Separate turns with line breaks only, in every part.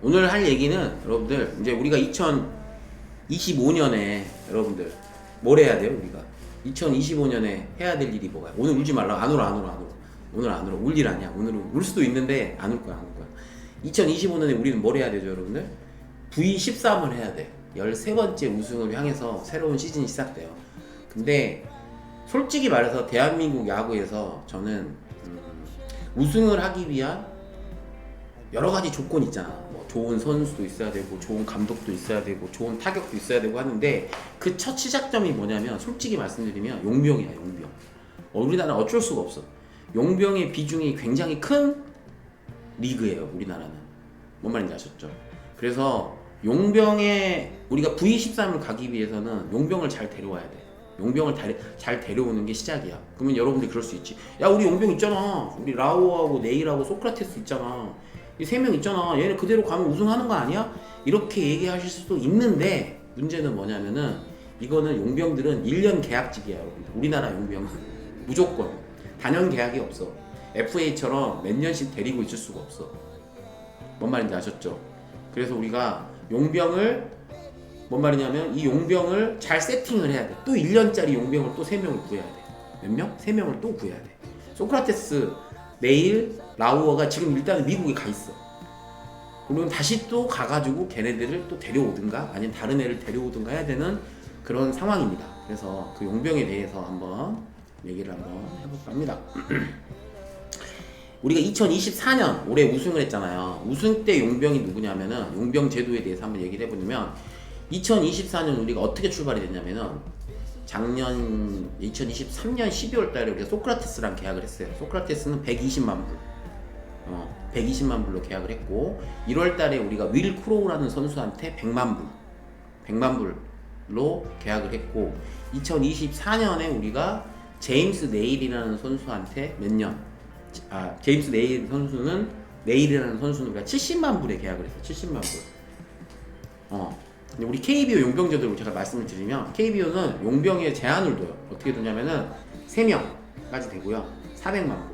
오늘 할 얘기는 여러분들 이제 우리가 2025년에 여러분들 뭘 해야 돼요? 우리가 2025년에 해야 될 일이 뭐야? 오늘 울지 말라. 안 울어, 안 울어, 안 울어. 오늘 안 울어. 울 일 아니야. 오늘은 울 수도 있는데 안 울 거야, 안 울 거야. 2025년에 우리는 뭘 해야 되죠, 여러분들? V13을 해야 돼. 13번째 우승을 향해서 새로운 시즌이 시작돼요. 근데 솔직히 말해서 대한민국 야구에서 저는 우승을 하기 위한 여러 가지 조건이 있잖아. 뭐 좋은 선수도 있어야 되고, 좋은 감독도 있어야 되고, 좋은 타격도 있어야 되고 하는데 그 첫 시작점이 뭐냐면 솔직히 말씀드리면 용병이야, 용병. 우리나라는 어쩔 수가 없어. 용병의 비중이 굉장히 큰 리그예요, 우리나라는. 뭔 말인지 아셨죠? 그래서 용병에 우리가 V13을 가기 위해서는 용병을 잘 데려와야 돼. 용병을 잘 데려오는 게 시작이야. 그러면 여러분들이 그럴 수 있지. 야, 우리 용병 있잖아. 우리 라오하고 네일하고 소크라테스 있잖아. 이 세 명 있잖아. 얘네 그대로 가면 우승하는 거 아니야? 이렇게 얘기하실 수도 있는데 문제는 뭐냐면은 이거는 용병들은 1년 계약직이야, 여러분들. 우리나라 용병은 무조건 단연 계약이 없어. FA처럼 몇 년씩 데리고 있을 수가 없어. 뭔 말인지 아셨죠? 그래서 우리가 용병을 뭔 말이냐면 이 용병을 잘 세팅을 해야 돼. 또 1년짜리 용병을 또 3명을 구해야 돼. 몇 명? 3명을 또 구해야 돼. 소크라테스, 네일, 라우어가 지금 일단은 미국에 가 있어. 그러면 다시 또 가가지고 걔네들을 또 데려오든가 아니면 다른 애를 데려오든가 해야 되는 그런 상황입니다. 그래서 그 용병에 대해서 한번 얘기를 한번 해볼까 합니다. 우리가 2024년 올해 우승을 했잖아요. 우승 때 용병이 누구냐면은 용병 제도에 대해서 한번 얘기를 해보면 2024년 우리가 어떻게 출발이 됐냐면은 작년 2023년 12월 달에 우리가 소크라테스랑 계약을 했어요. 소크라테스는 120만 불. 120만 불로 계약을 했고 1월 달에 우리가 윌 크로우라는 선수한테 100만 불. 100만 불로 계약을 했고 2024년에 우리가 제임스 네일이라는 선수한테 몇 년? 제임스 네일이라는 선수는 우리가 70만 불에 계약을 했어요. 70만 불. 근데 우리 KBO 용병제도로 제가 말씀을 드리면 KBO는 용병에 제한을 둬요. 어떻게 두냐면은 3명까지 되고요. 400만 불.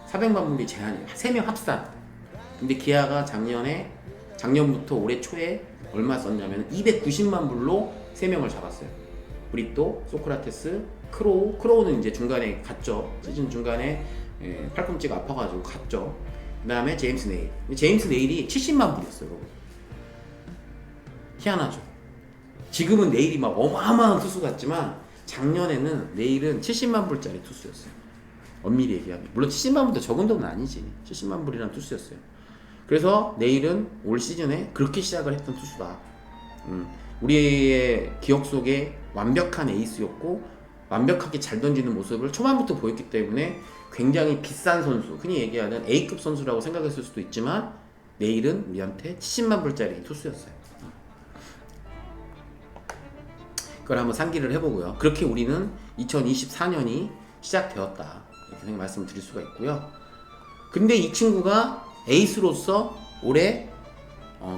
400만 불이 제한이에요. 3명 합산. 근데 기아가 작년부터 올해 초에 얼마 썼냐면 290만 불로 3명을 잡았어요. 브리또, 소크라테스, 크로우는 이제 중간에 갔죠. 시즌 중간에 팔꿈치가 아파가지고 갔죠. 그 다음에 제임스 네일. 제임스 네일이 70만 불이었어요, 여러분. 희한하죠. 지금은 네일이 막 어마어마한 투수 같지만 작년에는 네일은 70만 불짜리 투수였어요. 엄밀히 얘기하면. 물론 70만 불도 적은 돈은 아니지. 70만 불이라는 투수였어요. 그래서 네일은 올 시즌에 그렇게 시작을 했던 투수다. 우리의 기억 속에 완벽한 에이스였고 완벽하게 잘 던지는 모습을 초반부터 보였기 때문에 굉장히 비싼 선수, 흔히 얘기하는 A급 선수라고 생각했을 수도 있지만 네일은 우리한테 70만 불짜리 투수였어요. 그걸 한번 상기를 해보고요. 그렇게 우리는 2024년이 시작되었다. 이렇게 말씀을 드릴 수가 있고요. 근데 이 친구가 에이스로서 올해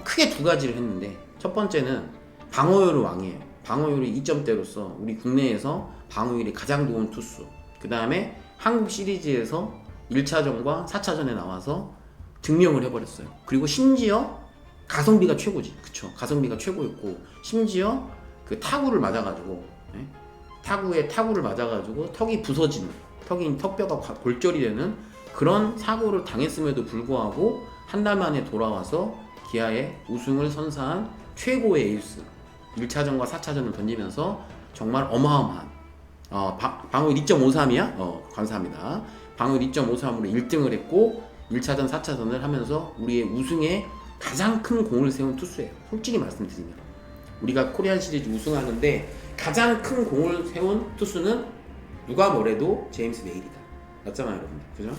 크게 두 가지를 했는데 첫 번째는 방어율의 왕이에요. 방어율이 2점대로서 우리 국내에서 방어율이 가장 좋은 투수. 그 다음에 한국 시리즈에서 1차전과 4차전에 나와서 증명을 해버렸어요. 그리고 심지어 가성비가 최고지. 그쵸? 가성비가 최고였고 심지어 그 타구를 맞아가지고 타구를 맞아가지고 턱이 부서지는 턱뼈가 골절이 되는 그런 사고를 당했음에도 불구하고 한 달 만에 돌아와서 기아의 우승을 선사한 최고의 에이스 1차전과 4차전을 던지면서 정말 어마어마한 방어율 2.53이야? 감사합니다. 방어율 2.53으로 1등을 했고 1차전 4차전을 하면서 우리의 우승에 가장 큰 공을 세운 투수예요. 솔직히 말씀드리면 우리가 코리안 시리즈 우승하는데 가장 큰 공을 세운 투수는 누가 뭐래도 제임스 네일이다. 맞잖아요, 여러분들. 그죠?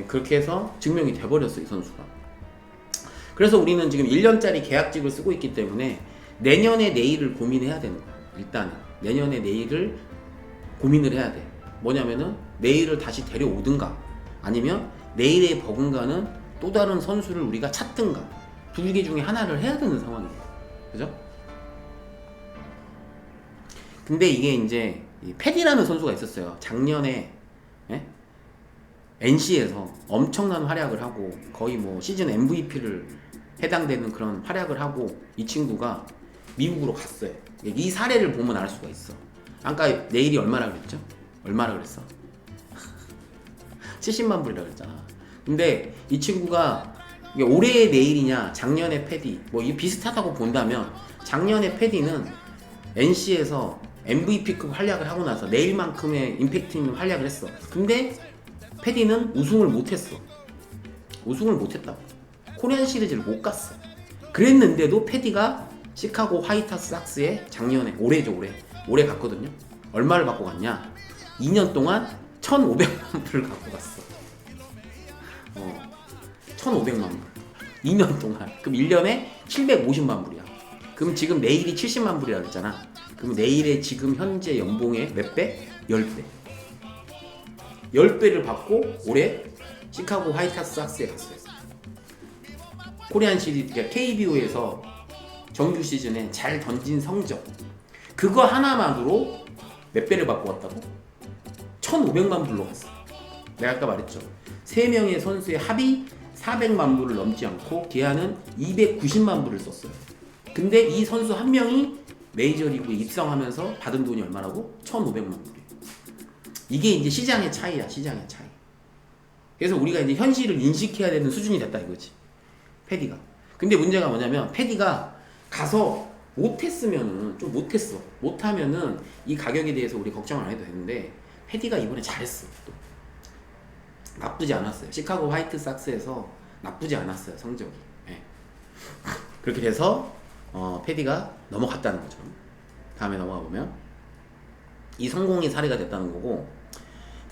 그렇게 해서 증명이 돼버렸어, 이 선수가. 그래서 우리는 지금 1년짜리 계약직을 쓰고 있기 때문에 내년에 네일을 고민해야 되는 거야. 일단은 내년에 네일을 고민을 해야 돼. 뭐냐면은 네일을 다시 데려오든가 아니면 네일에 버금가는 또 다른 선수를 우리가 찾든가 두 개 중에 하나를 해야 되는 상황이에요. 그죠? 근데 이게 이제 패디라는 선수가 있었어요. 작년에 NC에서 엄청난 활약을 하고 거의 뭐 시즌 MVP를 해당되는 그런 활약을 하고 이 친구가 미국으로 갔어요. 이 사례를 보면 알 수가 있어. 아까 내일이 얼마나 그랬죠? 얼마나 그랬어? 70만 불이라 그랬잖아. 근데 이 친구가 이게 올해의 내일이냐 작년의 패디 뭐 이게 비슷하다고 본다면 작년의 패디는 NC에서 MVP급 활약을 하고 나서 내일만큼의 임팩트 있는 활약을 했어. 근데 패디는 우승을 못했어. 우승을 못했다고. 코리안 시리즈를 못 갔어. 그랬는데도 패디가 시카고 화이트삭스에 작년에 올해 갔거든요. 얼마를 받고 갔냐? 2년 동안 1,500만 불을 갖고 갔어. 1,500만 불. 2년 동안. 그럼 1년에 750만 불이야. 그럼 지금 내일이 70만 불이라 그랬잖아. 그럼 내일의 지금 현재 연봉의 몇 배? 10배. 10배를 받고 올해 시카고 화이트삭스에 갔어요. 코리안 시리즈, 그러니까 KBO에서 정규 시즌에 잘 던진 성적. 그거 하나만으로 몇 배를 받고 왔다고? 1,500만 불로 갔어. 내가 아까 말했죠. 3명의 선수의 합이 400만 불을 넘지 않고 기아는 290만 불을 썼어요. 근데 이 선수 한 명이 메이저리그에 입성하면서 받은 돈이 얼마라고? 1,500만 불이에요. 이게 이제 시장의 차이야, 시장의 차이. 그래서 우리가 이제 현실을 인식해야 되는 수준이 됐다 이거지. 패디가. 근데 문제가 뭐냐면 패디가 가서 못했으면은 좀 못했어. 못하면은 이 가격에 대해서 우리 걱정을 안 해도 되는데 패디가 이번에 잘했어. 또. 나쁘지 않았어요. 시카고 화이트삭스에서 나쁘지 않았어요. 성적이. 네. 그렇게 돼서 패디가 넘어갔다는 거죠. 다음에 넘어가 보면 이 성공의 사례가 됐다는 거고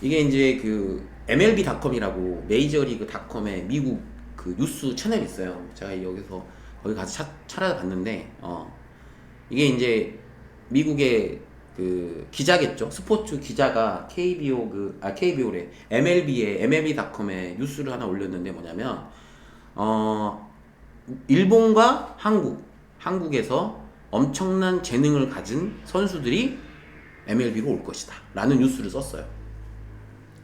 이게 이제 그 MLB.com이라고 메이저리그.com의 미국 그 뉴스 채널이 있어요. 제가 여기서 거기 가서 찾아봤는데 이게 이제 미국의 그 기자겠죠. 스포츠 기자가 KBO래. MLB.com에 뉴스를 하나 올렸는데 뭐냐면 일본과 한국에서 엄청난 재능을 가진 선수들이 MLB로 올 것이다 라는 뉴스를 썼어요.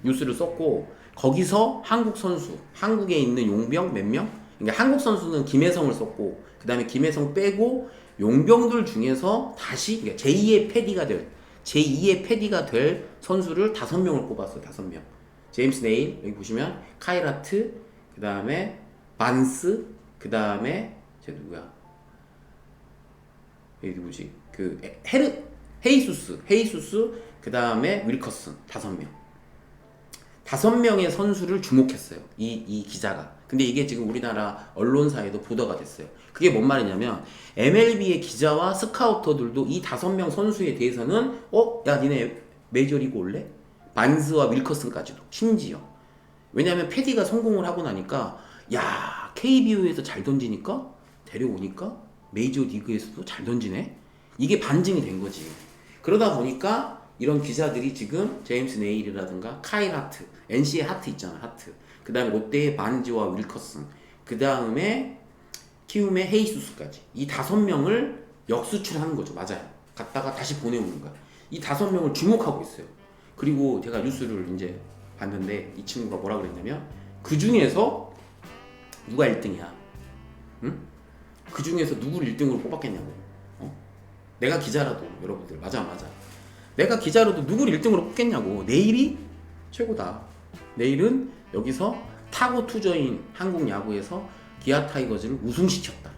뉴스를 썼고 거기서 한국 선수, 한국에 있는 용병 몇 명? 그러니까 한국 선수는 김혜성을 썼고 그 다음에 김혜성 빼고 용병들 중에서 다시 그러니까 제2의 패디가 될 선수를 5명을 뽑았어요. 5명. 제임스 네일 여기 보시면 카일 하트, 그 다음에 반스, 그 다음에 쟤 누구야? 여기 누구지? 그 헤이수스, 그 다음에 윌커슨 5명. 5명의 선수를 주목했어요. 이 기자가. 근데 이게 지금 우리나라 언론사에도 보도가 됐어요. 그게 뭔 말이냐면 MLB의 기자와 스카우터들도 이 5명 선수에 대해서는 야 니네 메이저리그 올래? 반스와 윌커슨까지도 심지어. 왜냐면 패디가 성공을 하고 나니까 야 KBO에서 잘 던지니까 데려오니까 메이저리그에서도 잘 던지네? 이게 반증이 된 거지. 그러다 보니까 이런 기자들이 지금 제임스 네일이라든가 카일 하트, NC의 하트 있잖아, 하트. 그 다음에 롯데의 반지와 윌커슨, 그 다음에 키움의 헤이수스까지 이 5명을 역수출하는 거죠. 맞아요. 갔다가 다시 보내오는 거야. 이 5명을 주목하고 있어요. 그리고 제가 뉴스를 이제 봤는데 이 친구가 뭐라 그랬냐면 그 중에서 누가 1등이야? 응? 그 중에서 누구를 1등으로 뽑았겠냐고. 내가 기자라도 여러분들 맞아. 내가 기자로도 누구를 1등으로 뽑겠냐고. 내일이 최고다. 내일은 여기서 타고 투저인 한국 야구에서 기아 타이거즈를 우승시켰다.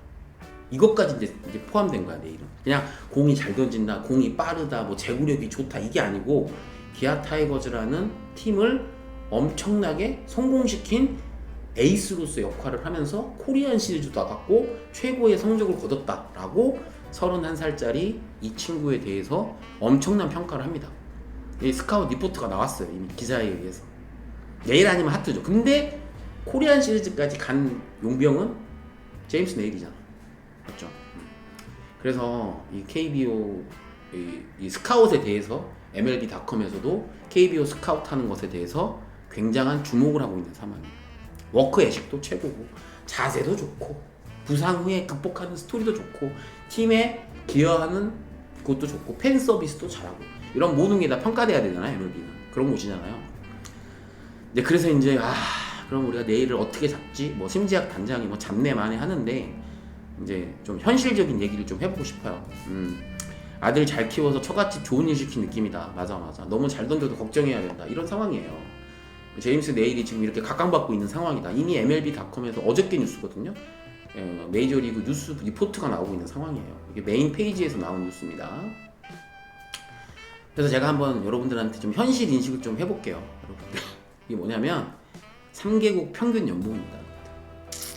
이것까지 이제 포함된 거야. 내일은 그냥 공이 잘 던진다, 공이 빠르다, 뭐 제구력이 좋다 이게 아니고 기아 타이거즈라는 팀을 엄청나게 성공시킨 에이스로서 역할을 하면서 코리안 시리즈도 나갔고 최고의 성적을 거뒀다라고 31살짜리 이 친구에 대해서 엄청난 평가를 합니다. 이 스카우트 리포트가 나왔어요. 이미 기자에 의해서. 내일 아니면 하트죠. 근데 코리안 시리즈까지 간 용병은 제임스 네일이잖아. 맞죠? 그래서 이 KBO 이 스카웃에 대해서 MLB.com에서도 KBO 스카우트 하는 것에 대해서 굉장한 주목을 하고 있는 상황이에요. 워크 애식도 최고고 자세도 좋고 부상 후에 극복하는 스토리도 좋고 팀에 기여하는 것도 좋고 팬 서비스도 잘하고 이런 모든 게 다 평가돼야 되잖아요. MLB는 그런 곳이잖아요. 그래서 이제 그럼 우리가 내일을 어떻게 잡지? 뭐 심지학 단장이 뭐 잡내 만에 하는데 이제 좀 현실적인 얘기를 좀 해보고 싶어요. 아들 잘 키워서 처갓집 좋은 일 시킨 느낌이다. 맞아. 너무 잘 던져도 걱정해야 된다. 이런 상황이에요. 제임스 네일이 지금 이렇게 각광받고 있는 상황이다. 이미 MLB.com에서 어저께 뉴스거든요. 메이저리그 뉴스 리포트가 나오고 있는 상황이에요. 이게 메인 페이지에서 나온 뉴스입니다. 그래서 제가 한번 여러분들한테 좀 현실 인식을 좀 해볼게요. 여러분들. 이게 뭐냐면 3개국 평균 연봉입니다.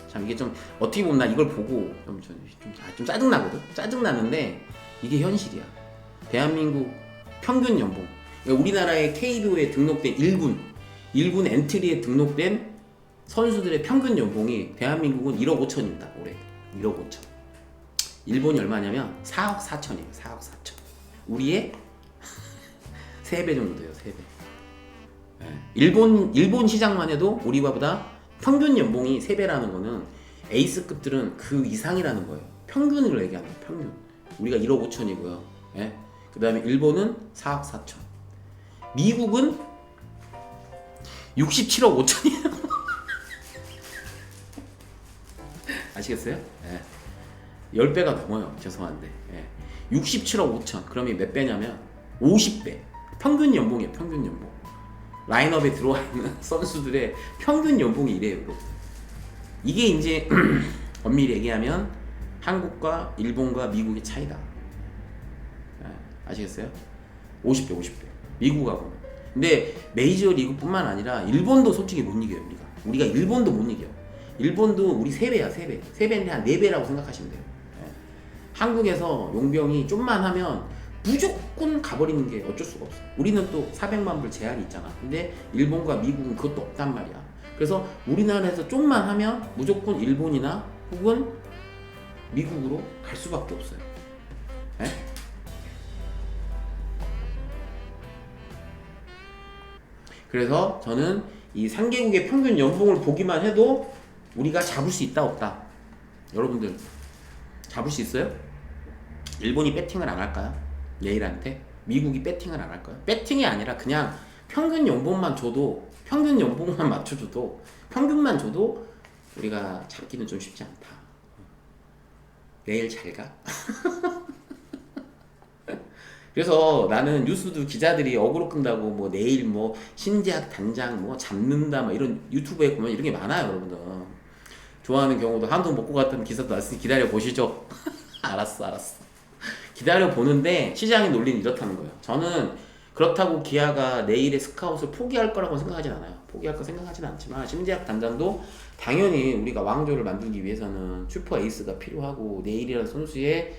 참 이게 좀 어떻게 보면 나 이걸 보고 좀 짜증나거든? 짜증나는데 이게 현실이야. 대한민국 평균 연봉. 그러니까 우리나라의 KBO에 등록된 1군 엔트리에 등록된 선수들의 평균 연봉이 대한민국은 1억 5천입니다. 올해 1억 5천. 일본이 얼마냐면 4억 4천이에요. 4억 4천. 우리의 3배 정도 돼요. 3배. 네. 일본 시장만 해도 우리보다 평균 연봉이 3배라는 거는 에이스급들은 그 이상이라는 거예요. 평균을 얘기하는 거예요. 평균. 우리가 1억 5천이고요. 네. 그 다음에 일본은 4억 4천. 미국은 67억 5천이에요. 아시겠어요? 네. 10배가 넘어요. 죄송한데. 네. 67억 5천. 그럼 이몇 배냐면 50배. 평균 연봉이에요. 평균 연봉. 라인업에 들어와 있는 선수들의 평균 연봉이 이래요. 여러분. 이게 이제 엄밀히 얘기하면 한국과 일본과 미국의 차이다. 네. 아시겠어요? 50배. 미국하고는. 근데 메이저리그뿐만 아니라 일본도 솔직히 못 이겨요. 우리가 일본도 못 이겨. 일본도 우리 3배야. 3배인데 한 4배라고 생각하시면 돼요. 네. 한국에서 용병이 좀만 하면 무조건 가버리는 게 어쩔 수가 없어. 우리는 또 400만 불 제한이 있잖아. 근데 일본과 미국은 그것도 없단 말이야. 그래서 우리나라에서 좀만 하면 무조건 일본이나 혹은 미국으로 갈 수밖에 없어요. 네? 그래서 저는 이 3개국의 평균 연봉을 보기만 해도 우리가 잡을 수 있다 없다. 여러분들 잡을 수 있어요? 일본이 배팅을 안 할까요? 내일한테? 미국이 배팅을 안 할까요? 배팅이 아니라 그냥 평균 연봉만 줘도, 평균 연봉만 맞춰줘도, 평균만 줘도 우리가 잡기는 좀 쉽지 않다. 내일 잘 가? 그래서 나는 뉴스도 기자들이 어그로 끈다고 뭐 내일 뭐 신재학 단장 뭐 잡는다 뭐 이런 유튜브에 보면 이런 게 많아요. 여러분들 좋아하는 경우도 한돈 먹고 갔던 기사도 났으니 기다려 보시죠. 알았어. 기다려 보는데 시장의 논리는 이렇다는 거예요. 저는 그렇다고 기아가 내일의 스카웃을 포기할 거라고 생각하진 않아요. 포기할 거 생각하진 않지만 신재학 단장도 당연히 우리가 왕조를 만들기 위해서는 슈퍼 에이스가 필요하고 내일이라는 선수의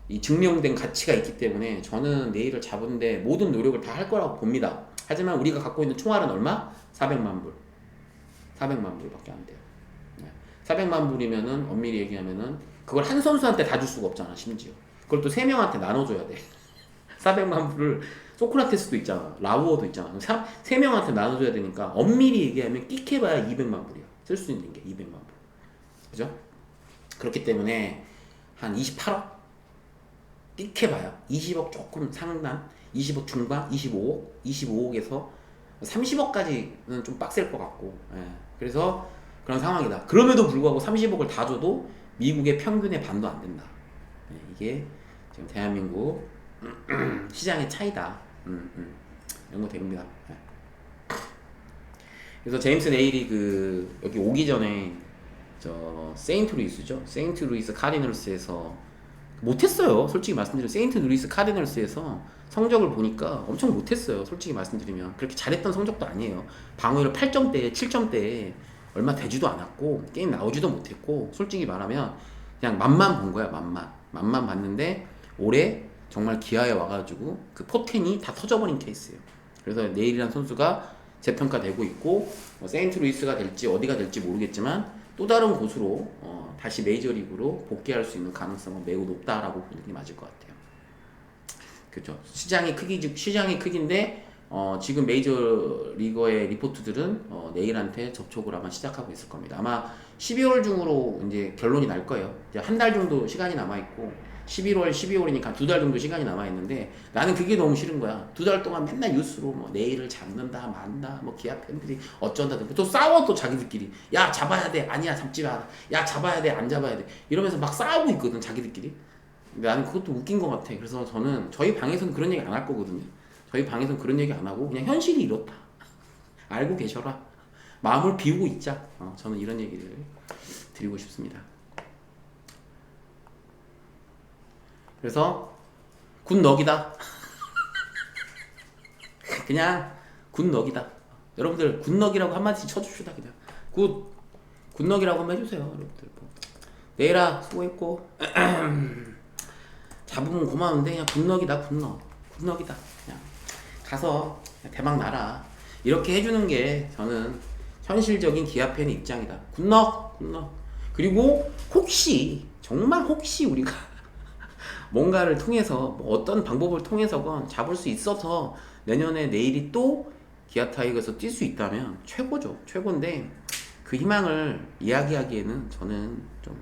이 증명된 가치가 있기 때문에 저는 내일을 잡은데 모든 노력을 다 할 거라고 봅니다. 하지만 우리가 갖고 있는 총알은 얼마? 400만 불. 400만 불밖에 안 돼요. 400만 불이면은 엄밀히 얘기하면은 그걸 한 선수한테 다 줄 수가 없잖아. 심지어 그걸 또 3명한테 나눠줘야 돼. 400만 불을 소크라테스도 있잖아. 라우어도 있잖아. 3명한테 나눠줘야 되니까 엄밀히 얘기하면 끽해봐야 200만 불이야. 쓸 수 있는 게 200만 불. 그죠? 그렇기 때문에 한 28억? 띡해봐요. 20억 조금 상단, 20억 중반, 25억에서 30억까지는 좀 빡셀 것 같고, 예. 그래서 그런 상황이다. 그럼에도 불구하고 30억을 다 줘도 미국의 평균의 반도 안 된다. 예, 이게 지금 대한민국 시장의 차이다. 이런 거 됩니다. 예. 그래서 제임스 네일이 여기 오기 전에 세인트루이스죠. 세인트루이스 카디널스에서 못했어요. 솔직히 말씀드리면 세인트루이스 카디널스에서 성적을 보니까 엄청 못했어요. 솔직히 말씀드리면 그렇게 잘했던 성적도 아니에요. 방어율 8점대, 7점대 얼마 되지도 않았고 게임 나오지도 못했고 솔직히 말하면 그냥 맛만 본 거야. 맛만 봤는데 올해 정말 기아에 와가지고 그 포텐이 다 터져버린 케이스예요. 그래서 네일이라는 선수가 재평가되고 있고 세인트루이스가 될지 어디가 될지 모르겠지만 또 다른 곳으로 다시 메이저리그로 복귀할 수 있는 가능성은 매우 높다라고 보는 게 맞을 것 같아요. 그렇죠. 시장이 크기인데 지금 메이저리거의 리포트들은 내일한테 접촉을 아마 시작하고 있을 겁니다. 아마 12월 중으로 이제 결론이 날 거예요. 이제 한 달 정도 시간이 남아 있고 11월, 12월이니까 2달 정도 시간이 남아있는데 나는 그게 너무 싫은 거야. 2달 동안 맨날 뉴스로 뭐 내일을 잡는다, 만다, 뭐 기아 팬들이 어쩐다, 또 싸워 또 자기들끼리. 야 잡아야 돼, 아니야 잡지 마. 야 잡아야 돼, 안 잡아야 돼. 이러면서 막 싸우고 있거든 자기들끼리. 근데 나는 그것도 웃긴 것 같아. 그래서 저는 저희 방에서는 그런 얘기 안 할 거거든요. 저희 방에서는 그런 얘기 안 하고 그냥 현실이 이렇다. 알고 계셔라. 마음을 비우고 있자. 저는 이런 얘기를 드리고 싶습니다. 그래서 굿럭이다. 그냥 굿럭이다. 여러분들 굿럭이라고 한마디씩 쳐줍시다. 그냥 굿럭이라고 한번 해주세요. 여러분들 내일아 수고했고 잡으면 고마운데 그냥 굿럭이다. 굿럭이다. 그냥 가서 그냥 대박 나라. 이렇게 해주는 게 저는 현실적인 기아 팬의 입장이다. 굿럭. 그리고 혹시 정말 혹시 우리가 뭔가를 통해서 뭐 어떤 방법을 통해서건 잡을 수 있어서 내년에 내일이 또 기아 타이거에서 뛸 수 있다면 최고죠. 최고인데 그 희망을 이야기하기에는 저는 좀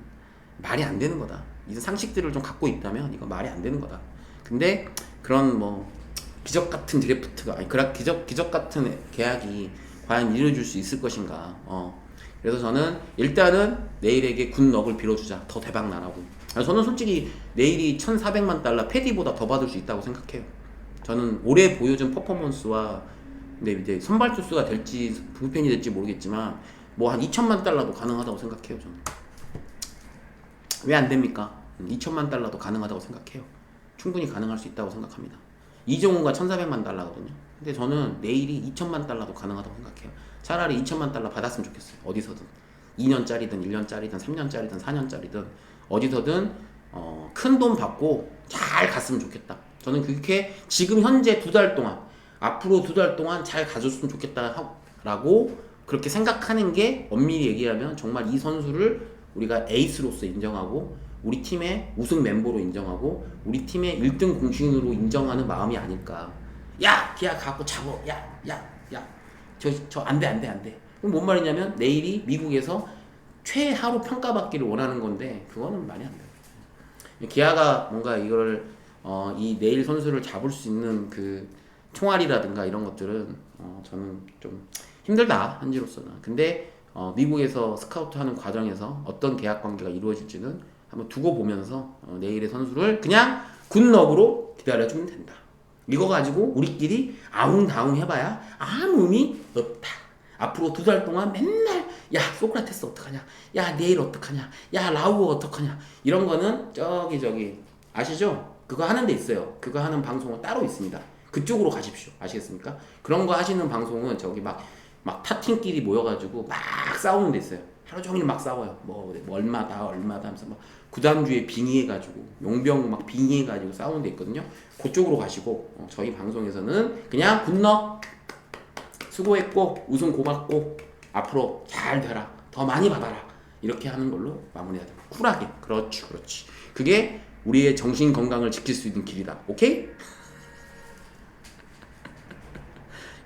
말이 안 되는 거다. 이 상식들을 좀 갖고 있다면 이거 말이 안 되는 거다. 근데 그런 뭐 기적 같은 드래프트가 아니 기적 같은 계약이 과연 이루어질 수 있을 것인가. 그래서 저는 일단은 내일에게 굿럭을 빌어주자. 더 대박 나라고. 저는 솔직히 내일이 1,400만 달러 패디보다 더 받을 수 있다고 생각해요. 저는 올해 보여준 퍼포먼스와 근데 이제 선발 투수가 될지 불펜이 될지 모르겠지만 뭐 한 2천만 달러도 가능하다고 생각해요. 저는 왜 안 됩니까? 2천만 달러도 가능하다고 생각해요. 충분히 가능할 수 있다고 생각합니다. 이정우가 1,400만 달러거든요. 근데 저는 내일이 2천만 달러도 가능하다고 생각해요. 차라리 2천만 달러 받았으면 좋겠어요. 어디서든 2년짜리든 1년짜리든 3년짜리든 4년짜리든 어디서든 큰 돈 받고 잘 갔으면 좋겠다. 저는 그렇게 지금 현재 2달 동안 앞으로 2달 동안 잘 가줬으면 좋겠다 라고 그렇게 생각하는 게 엄밀히 얘기하면 정말 이 선수를 우리가 에이스로서 인정하고 우리 팀의 우승 멤버로 인정하고 우리 팀의 1등 공신으로 인정하는 마음이 아닐까. 야 기아 갖고 잡어. 야 저 안돼. 그럼 뭔 말이냐면 내일이 미국에서 최하로 평가받기를 원하는 건데 그거는 말이 안 돼요. 기아가 뭔가 이거를 이 내일 선수를 잡을 수 있는 그 총알이라든가 이런 것들은 저는 좀 힘들다 한지로서는. 근데 미국에서 스카우트하는 과정에서 어떤 계약 관계가 이루어질지는 한번 두고 보면서 내일의 선수를 그냥 굿럭으로 기다려주면 된다. 이거 가지고 우리끼리 아웅다웅 해봐야 아무 의미 없다. 앞으로 2달 동안 맨날 야 소크라테스 어떡하냐, 야 내일 어떡하냐, 야 라우어 어떡하냐 이런 거는 저기 아시죠? 그거 하는 데 있어요. 그거 하는 방송은 따로 있습니다. 그쪽으로 가십시오. 아시겠습니까? 그런 거 하시는 방송은 저기 막 타팀끼리 모여가지고 막 싸우는 데 있어요. 하루 종일 막 싸워요. 뭐 얼마다 하면서 막 구단주에 빙의해가지고 용병 막 빙의해가지고 싸우는 데 있거든요. 그쪽으로 가시고 저희 방송에서는 그냥 굿럭 수고했고 우승 고맙고 앞으로 잘 되라 더 많이 받아라 이렇게 하는 걸로 마무리해야 됩니다. 쿨하게. 그렇지. 그게 우리의 정신 건강을 지킬 수 있는 길이다. 오케이?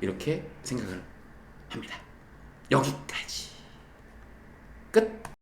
이렇게 생각을 합니다. 여기까지 끝.